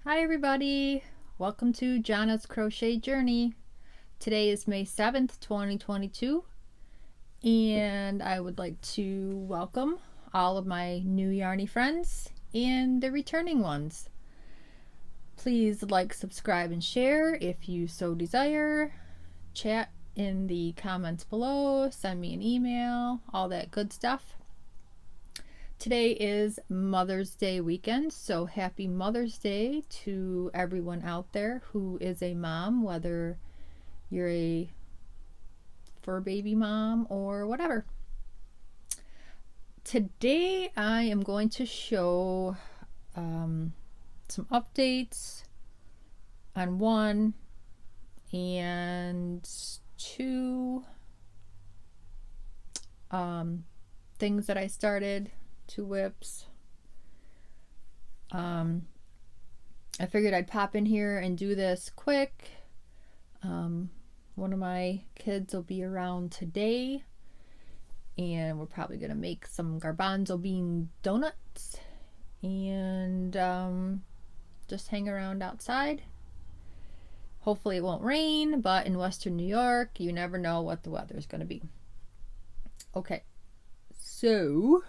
Hi everybody! Welcome to Jana's Crochet Journey. Today is May 7th, 2022, and I would like to welcome all of my new yarny friends and the returning ones. Please like, subscribe, and share if you so desire. Chat in the comments below, send me an email, all that good stuff. Today is Mother's Day weekend, so happy Mother's Day to everyone out there who is a mom, whether you're a fur baby mom or whatever. Today I am going to show some updates on one and two things that I started. 2 whips. I figured I'd pop in here and do this quick. One of my kids will be around today, and we're probably gonna make some garbanzo bean donuts and just hang around outside. Hopefully it won't rain, but in Western New York you never know what the weather is gonna be. Okay, so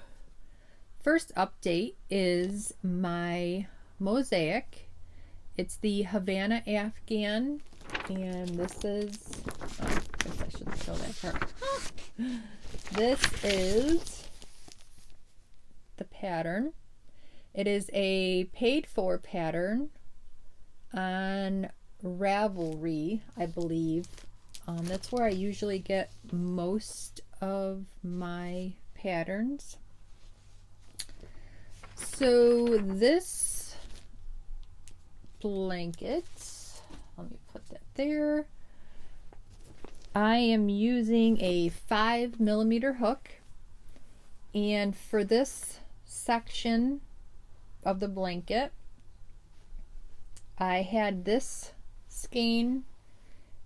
first update is my mosaic. It's the Havana Afghan, and this is, I guess I shouldn't show that part. This is the pattern. It is a paid for pattern on Ravelry, I believe. That's where I usually get most of my patterns. So this blanket, let me put that there. I am using a 5mm hook, and for this section of the blanket I had this skein,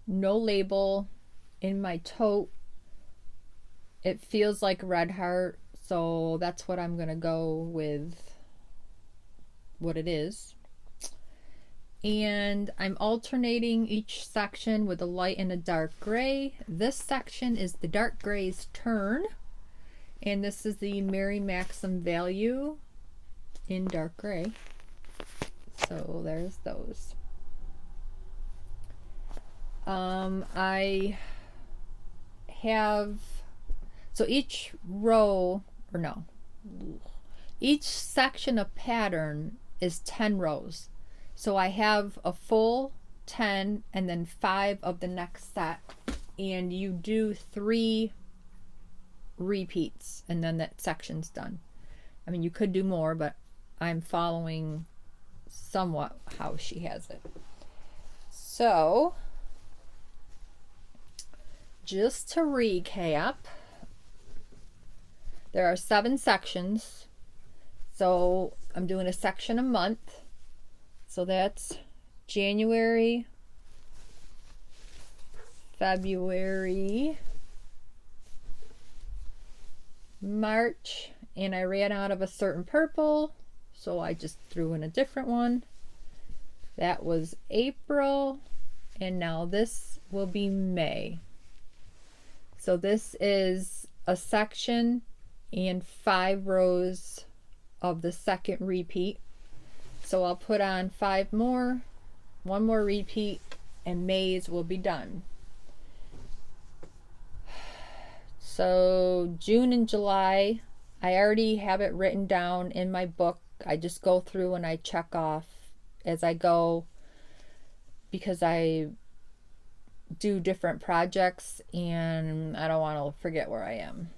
no label, in my tote. It feels like red heart, so that's what I'm gonna go with, what it is. And I'm alternating each section with a light and a dark gray. This section is the dark gray's turn, and this is the Mary Maxim value in dark gray. So there's those. I have, so each row, or no, each section of pattern is 10 rows. So I have a full 10 and then 5 of the next set, and you do 3 repeats and then that section's done. I mean, you could do more, but I'm following somewhat how she has it. So just to recap, there are 7 sections, so I'm doing a section a month. So that's January, February, March, and I ran out of a certain purple, so I just threw in a different one. That was April, and now this will be May. So this is a section and 5 rows of the second repeat. So I'll put on 5 more, 1 more repeat, and May's will be done. So June and July, I already have it written down in my book. I just go through and I check off as I go, because I do different projects and I don't want to forget where I am.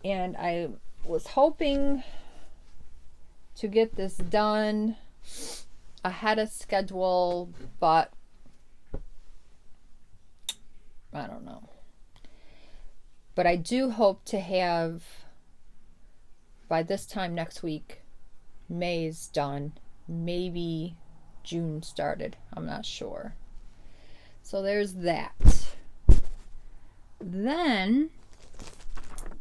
And I was hoping to get this done ahead of schedule, but I don't know. But I do hope to have, by this time next week, May's done. Maybe June started. I'm not sure. So there's that. Then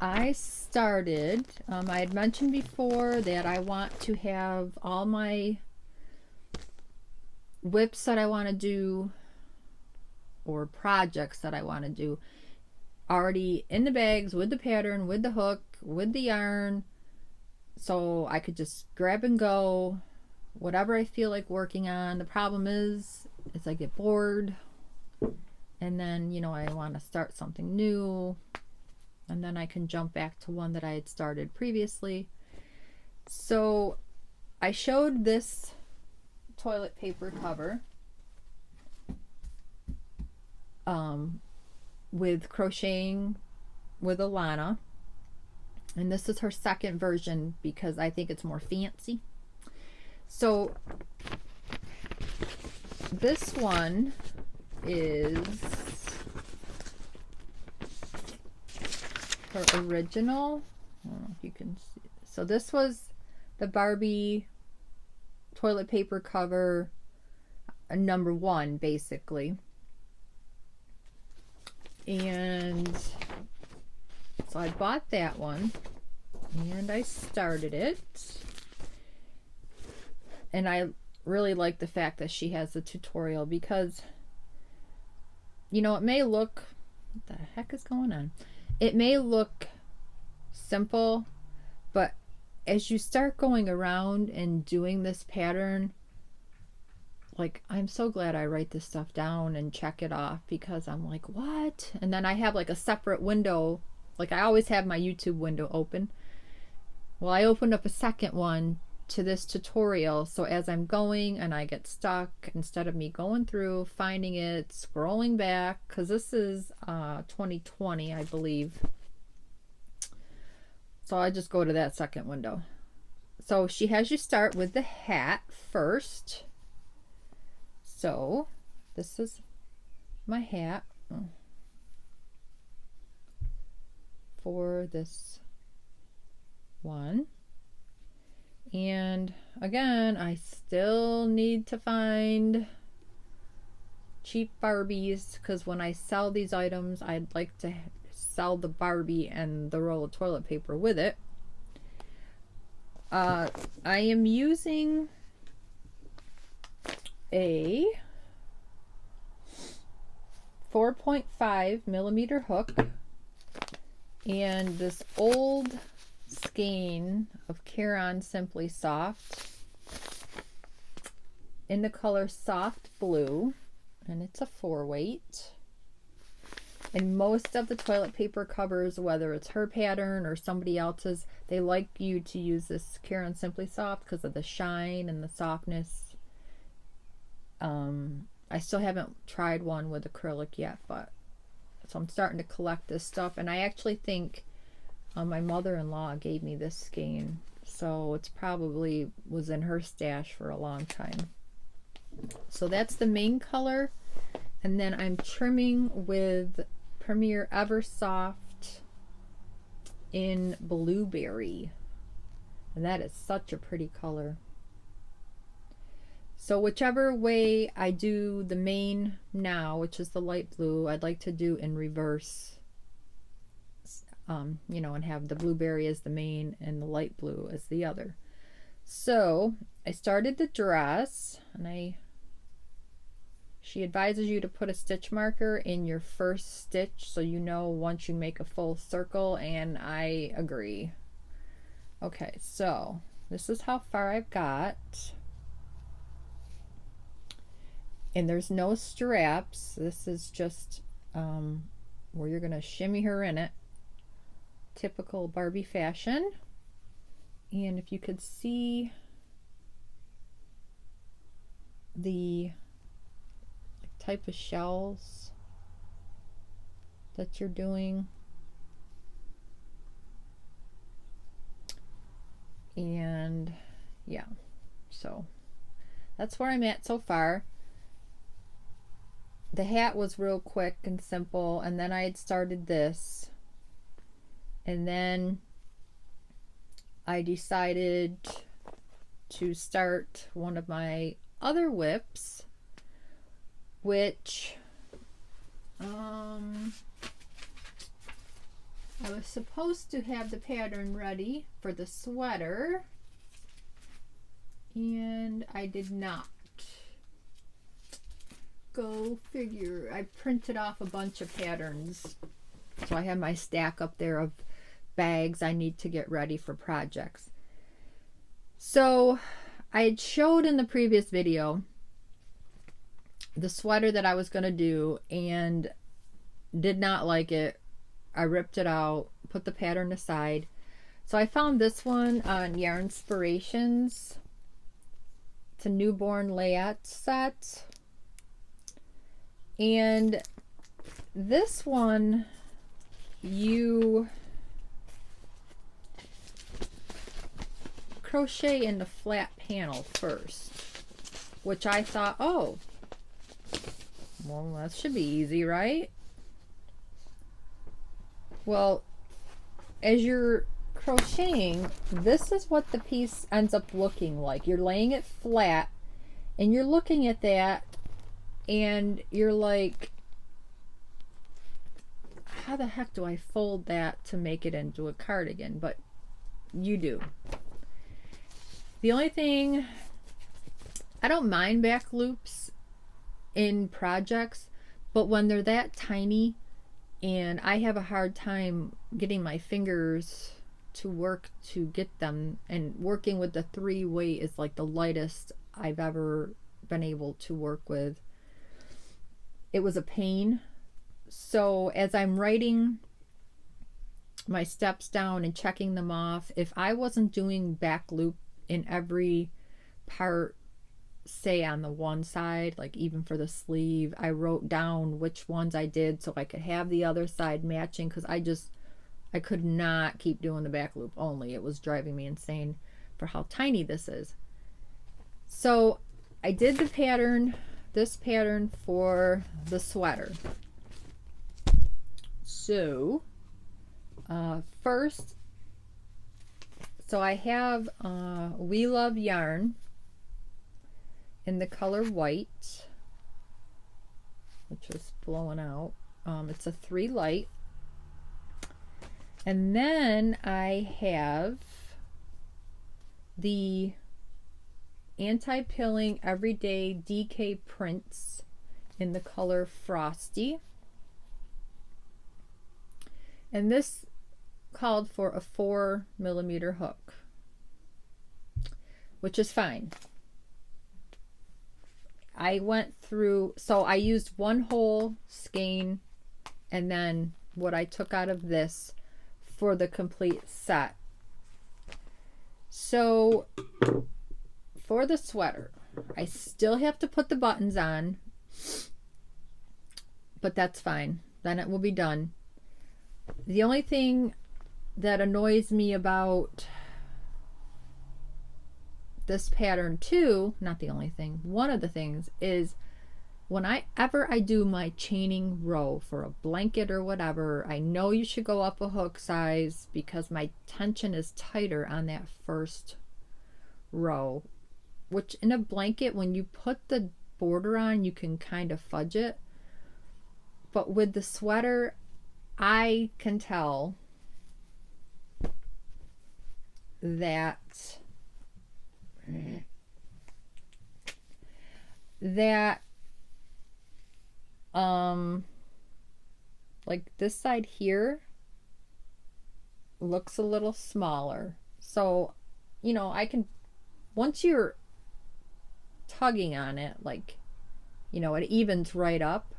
I started, I had mentioned before that I want to have all my whips that I want to do or projects that I want to do already in the bags with the pattern, with the hook, with the yarn, so I could just grab and go whatever I feel like working on. The problem is I get bored, and then, you know, I want to start something new, and then I can jump back to one that I had started previously. So I showed this toilet paper cover with crocheting with Alana, and this is her second version because I think it's more fancy. So this one is her original. I don't know if you can see. So this was the Barbie toilet paper cover, number 1, basically. And so I bought that one and I started it. And I really like the fact that she has a tutorial because, you know, it may look, what the heck is going on? It may look simple, but as you start going around and doing this pattern, like, I'm so glad I write this stuff down and check it off, because I'm like, what? And then I have like a separate window. Like, I always have my YouTube window open. Well, I opened up a second one to this tutorial, so as I'm going and I get stuck, instead of me going through, finding it, scrolling back, because this is 2020, I believe. So I just go to that second window. So she has you start with the hat first. So this is my hat for this one. And again, I still need to find cheap Barbies, because when I sell these items, I'd like to sell the Barbie and the roll of toilet paper with it. I am using a 4.5 millimeter hook and this old skein of Caron Simply Soft in the color soft blue, and it's a 4-weight. And most of the toilet paper covers, whether it's her pattern or somebody else's, they like you to use this Caron Simply Soft because of the shine and the softness. I still haven't tried one with acrylic yet, but so I'm starting to collect this stuff. And I actually think my mother-in-law gave me this skein, so it's probably was in her stash for a long time. So that's the main color, and then I'm trimming with Premier Eversoft in Blueberry, and that is such a pretty color. So whichever way I do the main now, which is the light blue, I'd like to do in reverse, you know, and have the blueberry as the main and the light blue as the other. So I started the dress, and she advises you to put a stitch marker in your first stitch so you know once you make a full circle, and I agree. Okay, so this is how far I've got. And there's no straps. This is just where you're going to shimmy her in it. Typical Barbie fashion. And if you could see the type of shells that you're doing. And yeah, so that's where I'm at so far. The hat was real quick and simple, and then I had started this, and then I decided to start one of my other whips, which I was supposed to have the pattern ready for the sweater, and I did not. Go figure. I printed off a bunch of patterns. So I have my stack up there of bags I need to get ready for projects. So I had showed in the previous video the sweater that I was going to do and did not like it. I ripped it out, put the pattern aside. So I found this one on Yarn Inspirations. It's a newborn layout set. And this one, you crochet in the flat panel first, which I thought, oh, well, that should be easy, right? Well, as you're crocheting, this is what the piece ends up looking like. You're laying it flat and you're looking at that and you're like, how the heck do I fold that to make it into a cardigan? But you do. The only thing, I don't mind back loops in projects, but when they're that tiny and I have a hard time getting my fingers to work to get them, and working with the 3-weight is like the lightest I've ever been able to work with. It was a pain. So as I'm writing my steps down and checking them off, if I wasn't doing back loop in every part, say on the one side, like even for the sleeve, I wrote down which ones I did so I could have the other side matching, because I could not keep doing the back loop only. It was driving me insane for how tiny this is. So I did the pattern, this pattern for the sweater. So first, so I have We Love Yarn in the color white, which is blowing out. It's a 3 light. And then I have the Anti-Pilling Everyday DK Prints in the color Frosty. And this called for a 4mm hook, which is fine. I went through, so I used one whole skein and then what I took out of this for the complete set. So for the sweater, I still have to put the buttons on, but that's fine. Then it will be done. The only thing that annoys me about this pattern too, not the only thing, one of the things is whenever I do my chaining row for a blanket or whatever, I know you should go up a hook size because my tension is tighter on that first row, which in a blanket, when you put the border on, you can kind of fudge it. But with the sweater, I can tell that like this side here looks a little smaller. So, you know, I can, once you're tugging on it, like, you know, it evens right up.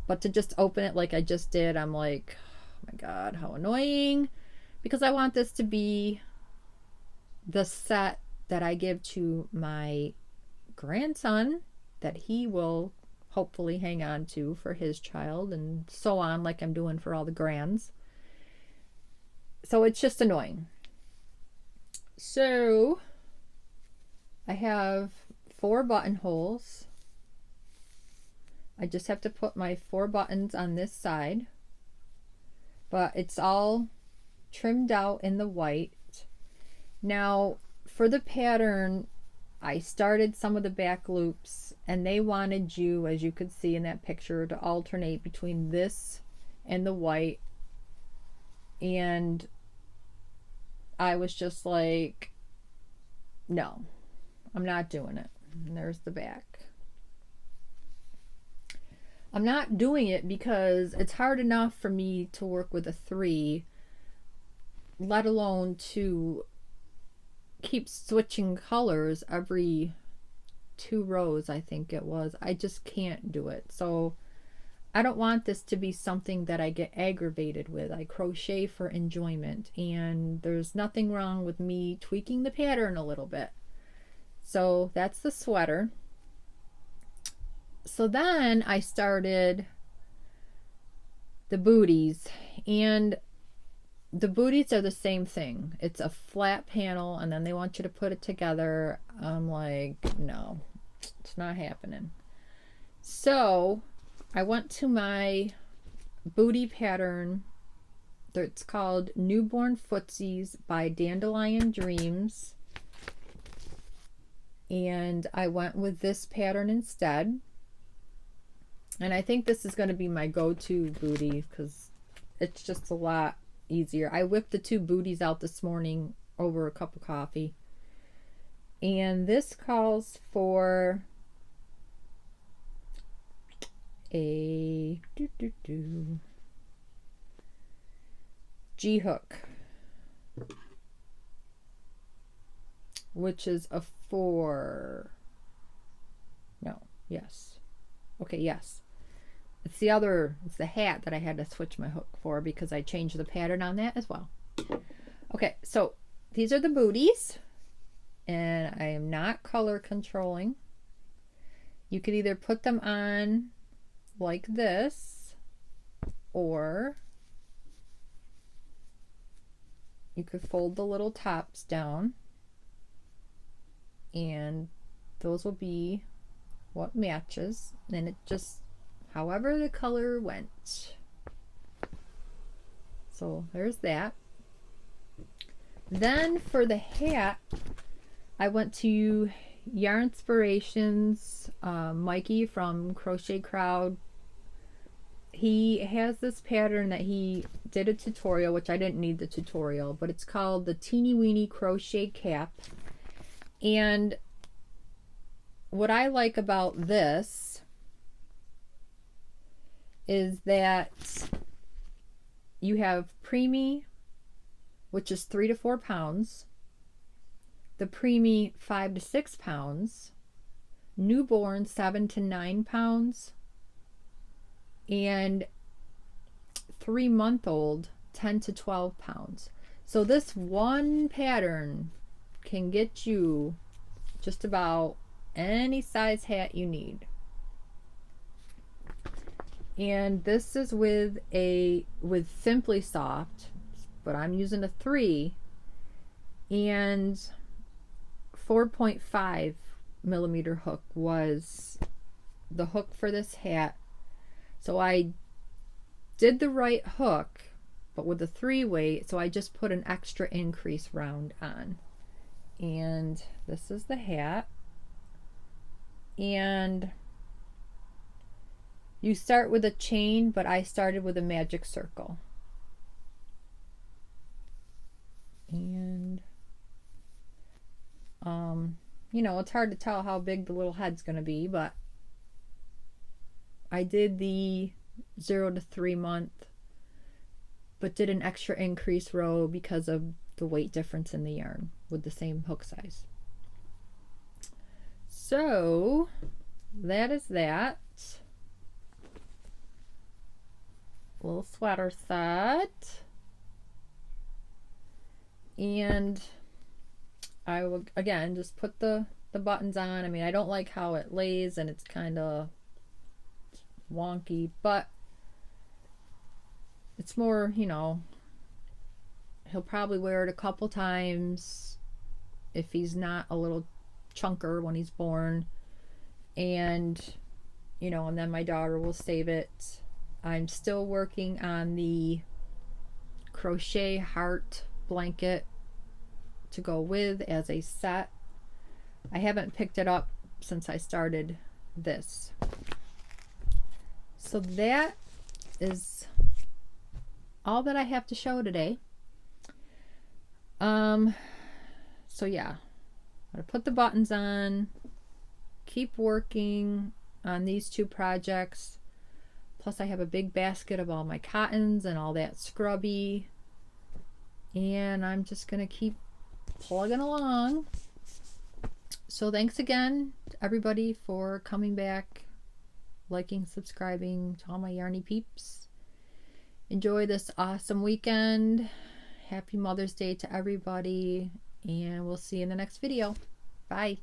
But to just open it like I just did, I'm like, oh my God, how annoying. Because I want this to be the set that I give to my grandson that he will hopefully hang on to for his child, and so on, like I'm doing for all the grands. So it's just annoying. So I have 4 buttonholes. I just have to put my 4 buttons on this side, but it's all trimmed out in the white. Now for the pattern, I started some of the back loops and they wanted you, as you could see in that picture, to alternate between this and the white, and I was just like, no, I'm not doing it. And there's the back. I'm not doing it because it's hard enough for me to work with a 3, let alone to keep switching colors every 2 rows, I think it was. I just can't do it. So I don't want this to be something that I get aggravated with. I crochet for enjoyment, and there's nothing wrong with me tweaking the pattern a little bit. So that's the sweater. So then I started the booties, and the booties are the same thing. It's a flat panel, and then they want you to put it together. I'm like, no, it's not happening. So I went to my booty pattern. It's called Newborn Footsies by Dandelion Dreams. And I went with this pattern instead. And I think this is going to be my go-to booty because it's just a lot easier. I whipped the 2 booties out this morning over a cup of coffee. And this calls for a G-hook, which is a 4. No, yes. Okay, yes. It's the hat that I had to switch my hook for because I changed the pattern on that as well. Okay, so these are the booties, and I am not color controlling. You could either put them on like this, or you could fold the little tops down, and those will be what matches. And it just, however the color went. So there's that. Then for the hat, I went to Yarn Inspirations, Mikey from Crochet Crowd. He has this pattern that he did a tutorial, which I didn't need the tutorial, but it's called the Teeny Weeny Crochet Cap. And what I like about this is that you have preemie, which is 3 to 4 pounds, the preemie 5 to 6 pounds, newborn 7 to 9 pounds, and 3-month-old 10 to 12 pounds. So this one pattern can get you just about any size hat you need. And this is with Simply Soft, but I'm using a 3 and 4.5 millimeter hook was the hook for this hat. So I did the right hook, but with the 3 weight, so I just put an extra increase round on. And this is the hat. And you start with a chain, but I started with a magic circle. And you know, it's hard to tell how big the little head's going to be, but I did the 0 to 3 month, but did an extra increase row because of the weight difference in the yarn with the same hook size. So that is that. Little sweater set. And I will again just put the buttons on. I mean, I don't like how it lays and it's kind of wonky, but it's more, you know, he'll probably wear it a couple times if he's not a little chunker when he's born, and you know, and then my daughter will save it. I'm still working on the crochet heart blanket to go with as a set. I haven't picked it up since I started this. So that is all that I have to show today. So yeah, I'm gonna put the buttons on, keep working on these 2 projects. Plus I have a big basket of all my cottons and all that scrubby. And I'm just going to keep plugging along. So thanks again to everybody for coming back, liking, subscribing to all my yarny peeps. Enjoy this awesome weekend. Happy Mother's Day to everybody, and we'll see you in the next video. Bye.